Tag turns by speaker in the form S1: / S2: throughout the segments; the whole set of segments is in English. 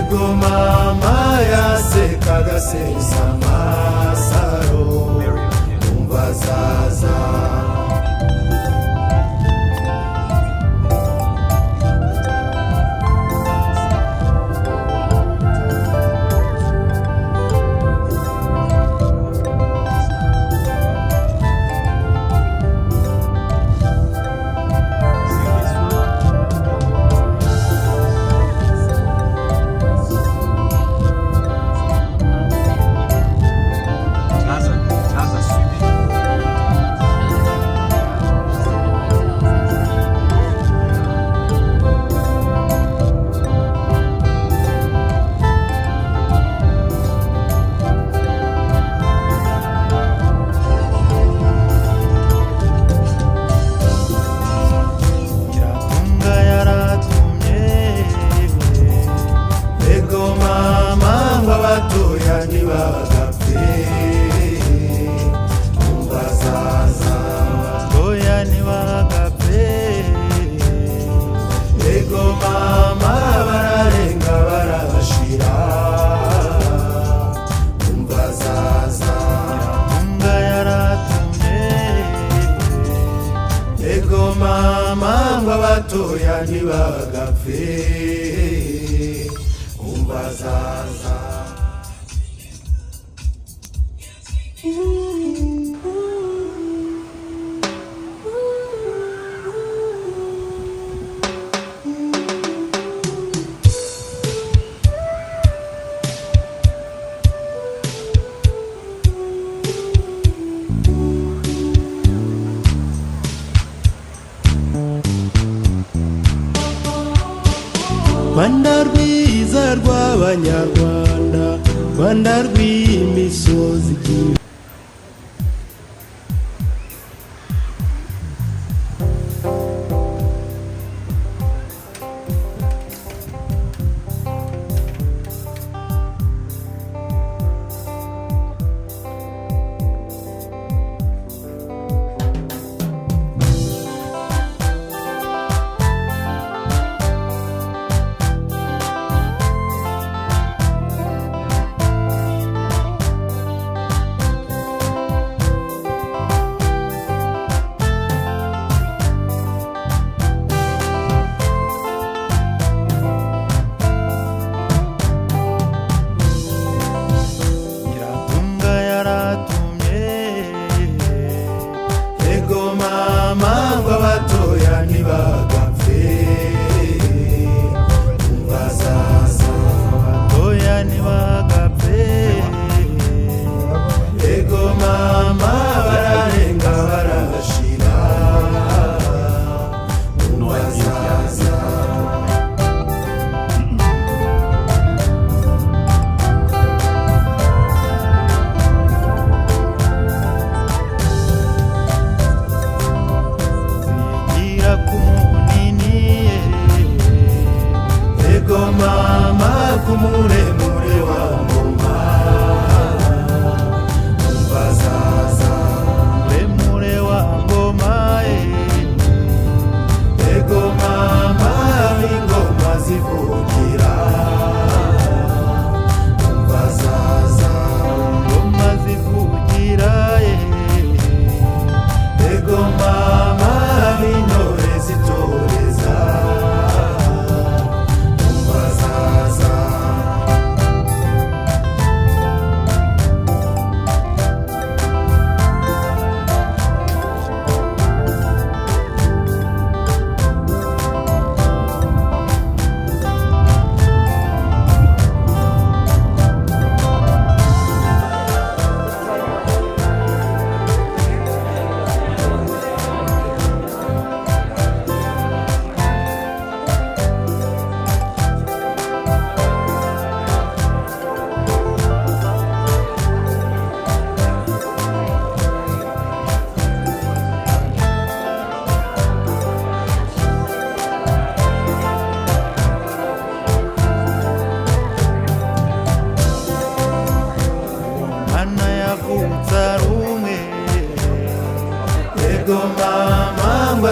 S1: ego mama yasekaga sesa amasaro umva zaza abatoya ntibagapfe umva zaza Rwanda rwiza rw'abanyarwanda, Rwanda rw'imisozi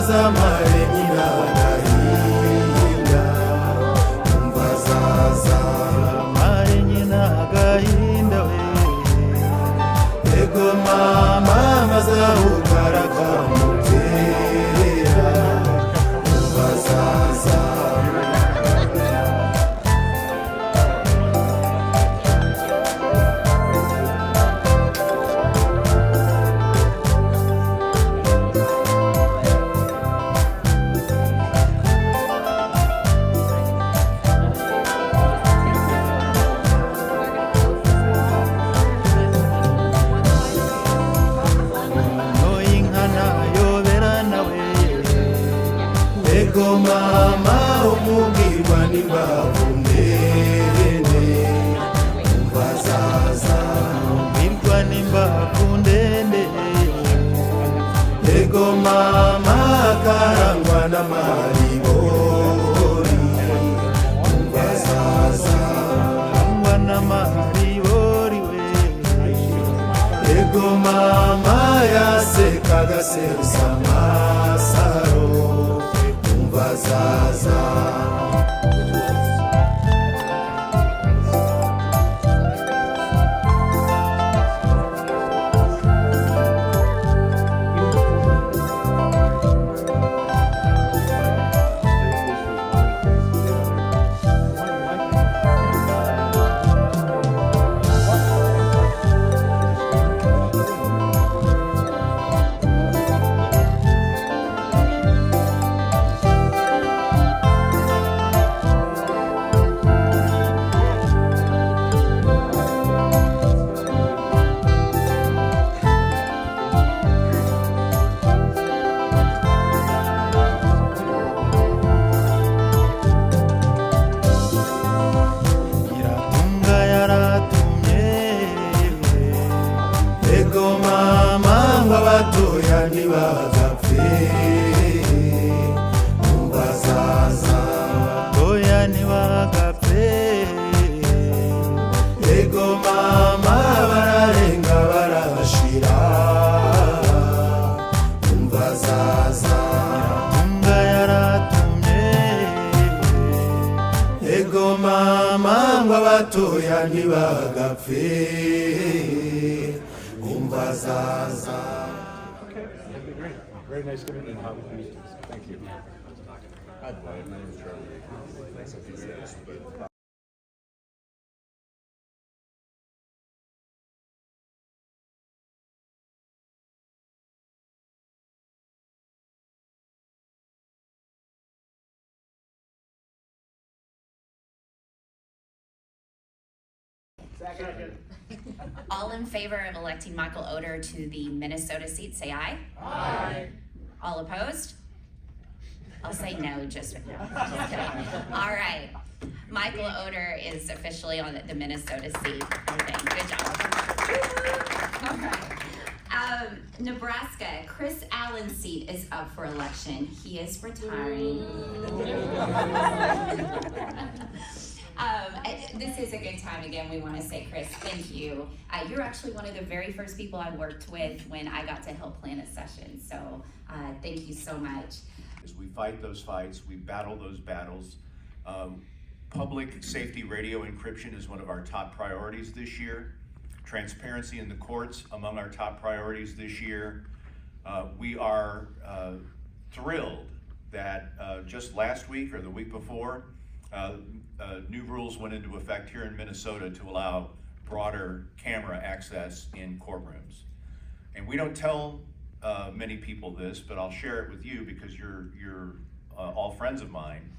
S1: zamare nyina gahinda umva zaza n'amariboriwe ego mama yasekaga serusa amasaro umva zaza abatoya ntibagapfe umva zaza abatoya ntibagapfe ego mama bararenga barashira umva zaza Nyiratunga yaratumye ego mama ngo abatoya ntibagapfe umva zaza.
S2: Very nice to meet you. Thank you. Hi, my name is Charlie. Nice to meet you.
S3: Second.
S4: All in favor of electing Michael Oder to the Minnesota seat, say aye.
S3: Aye.
S4: All opposed? I'll say no, just kidding. All right. Michael Oder is officially on the Minnesota seat. Okay, good job. All right. Nebraska, Chris Allen's seat is up for election. He is retiring. This is a good time. Again, we want to say, Chris, thank you. You're actually one of the very first people I worked with when I got to help plan a session. So thank you so much.
S5: As we fight those fights, we battle those battles. Public safety radio encryption is one of our top priorities this year. Transparency in the courts among our top priorities this year. We are thrilled that just last week or the week before, new rules went into effect here in Minnesota to allow broader camera access in courtrooms. And we don't tell many people this, but I'll share it with you because you're all friends of mine.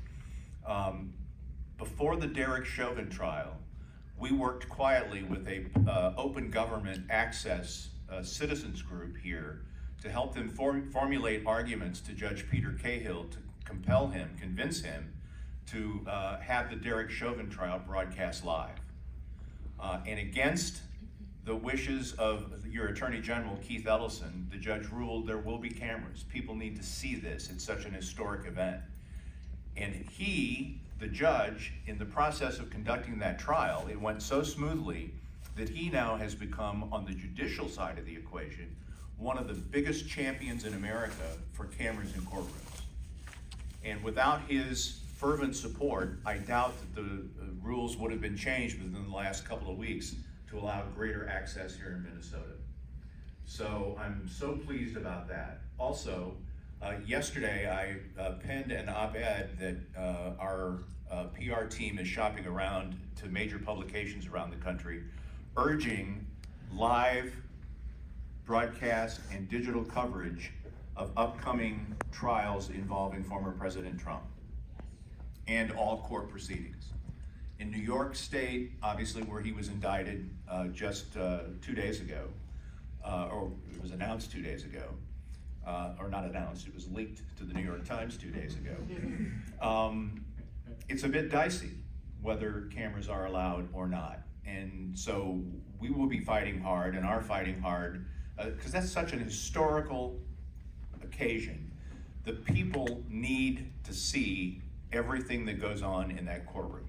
S5: Before the Derek Chauvin trial, we worked quietly with a open government access citizens group here to help them formulate arguments to Judge Peter Cahill to convince him to have the Derek Chauvin trial broadcast live. And against the wishes of your Attorney General, Keith Ellison, the judge ruled there will be cameras. People need to see this. It's such an historic event. And he, the judge, in the process of conducting that trial, it went so smoothly that he now has become, on the judicial side of the equation, one of the biggest champions in America for cameras in courtrooms. And without his fervent support, I doubt that the rules would have been changed within the last couple of weeks to allow greater access here in Minnesota. So I'm so pleased about that. Also, yesterday I penned an op-ed that our PR team is shopping around to major publications around the country, urging live broadcast and digital coverage of upcoming trials involving former President Trump and all court proceedings. In New York State, obviously where he was indicted just 2 days ago, or it was announced 2 days ago, or not announced, it was leaked to the New York Times 2 days ago. It's a bit dicey whether cameras are allowed or not. And so we will be fighting hard and are fighting hard because that's such an historical occasion. The people need to see everything that goes on in that courtroom.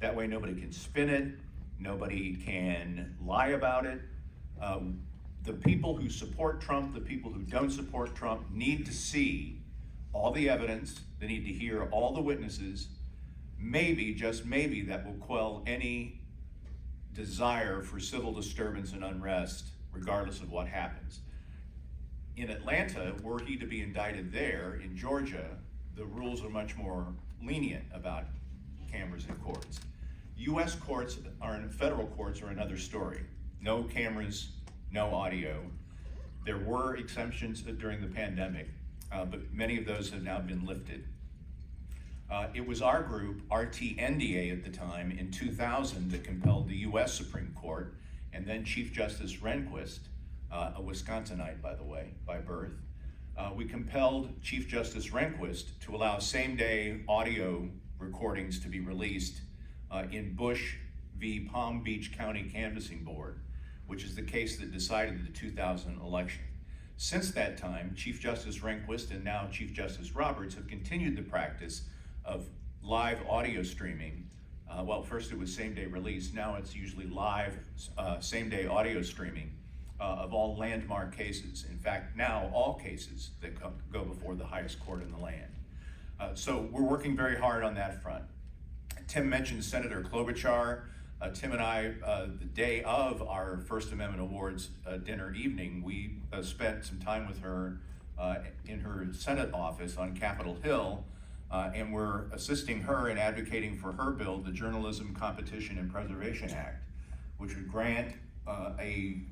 S5: That way nobody can spin it, Nobody can lie about it. The people who support Trump, the people who don't support Trump need to see all the evidence. They need to hear all the witnesses. Maybe, just maybe, that will quell any desire for civil disturbance and unrest, regardless of what happens. In Atlanta, were he to be indicted there, in Georgia, the rules are much more lenient about cameras in courts. US courts federal courts are another story. No cameras, no audio. There were exemptions during the pandemic, but many of those have now been lifted. It was our group, RTNDA at the time, in 2000 that compelled the US Supreme Court, and then Chief Justice Rehnquist, a Wisconsinite, by the way, by birth, we compelled Chief Justice Rehnquist to allow same-day audio recordings to be released in Bush v. Palm Beach County Canvassing Board, which is the case that decided the 2000 election. Since that time, Chief Justice Rehnquist and now Chief Justice Roberts have continued the practice of live audio streaming. Well, first it was same-day release, now it's usually live same-day audio streaming of all landmark cases. In fact, now all cases that go before the highest court in the land. So we're working very hard on that front. Tim mentioned Senator Klobuchar. Tim and I, the day of our First Amendment Awards dinner evening, we spent some time with her in her Senate office on Capitol Hill, and we're assisting her in advocating for her bill, the Journalism Competition and Preservation Act, which would grant a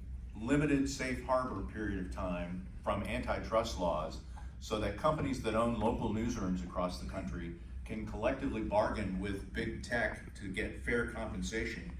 S5: limited safe harbor period of time from antitrust laws so that companies that own local newsrooms across the country can collectively bargain with big tech to get fair compensation.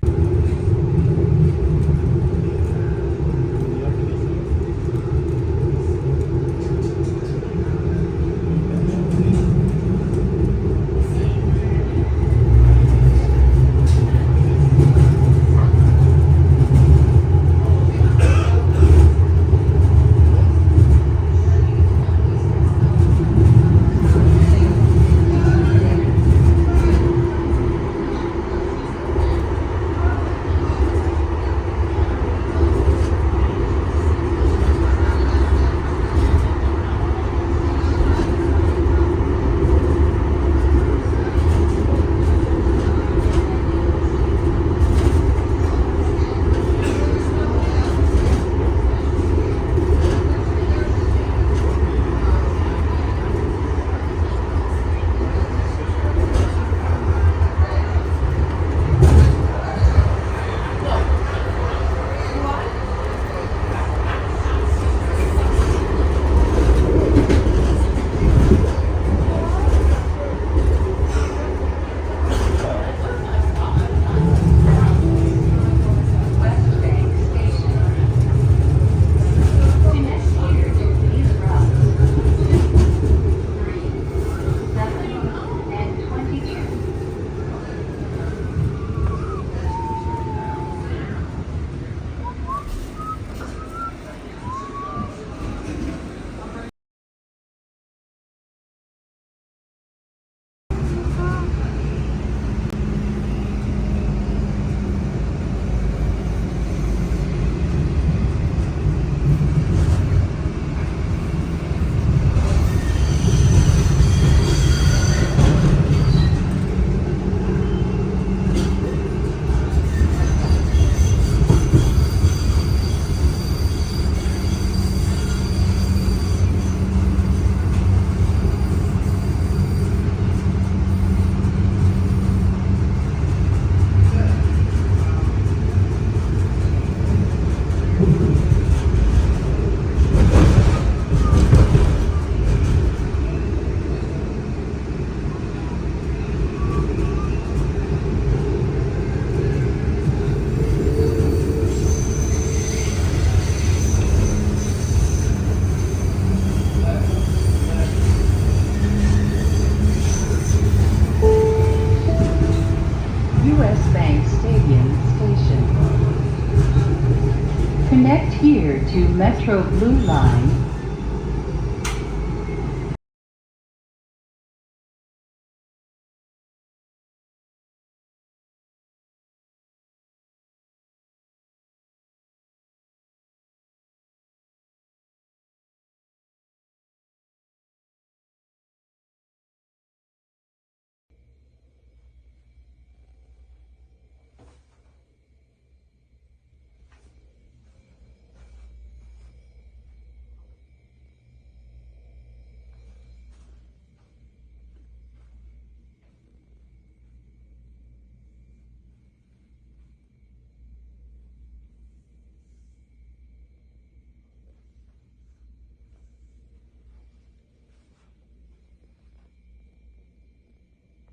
S3: Connect here to Metro Blue Line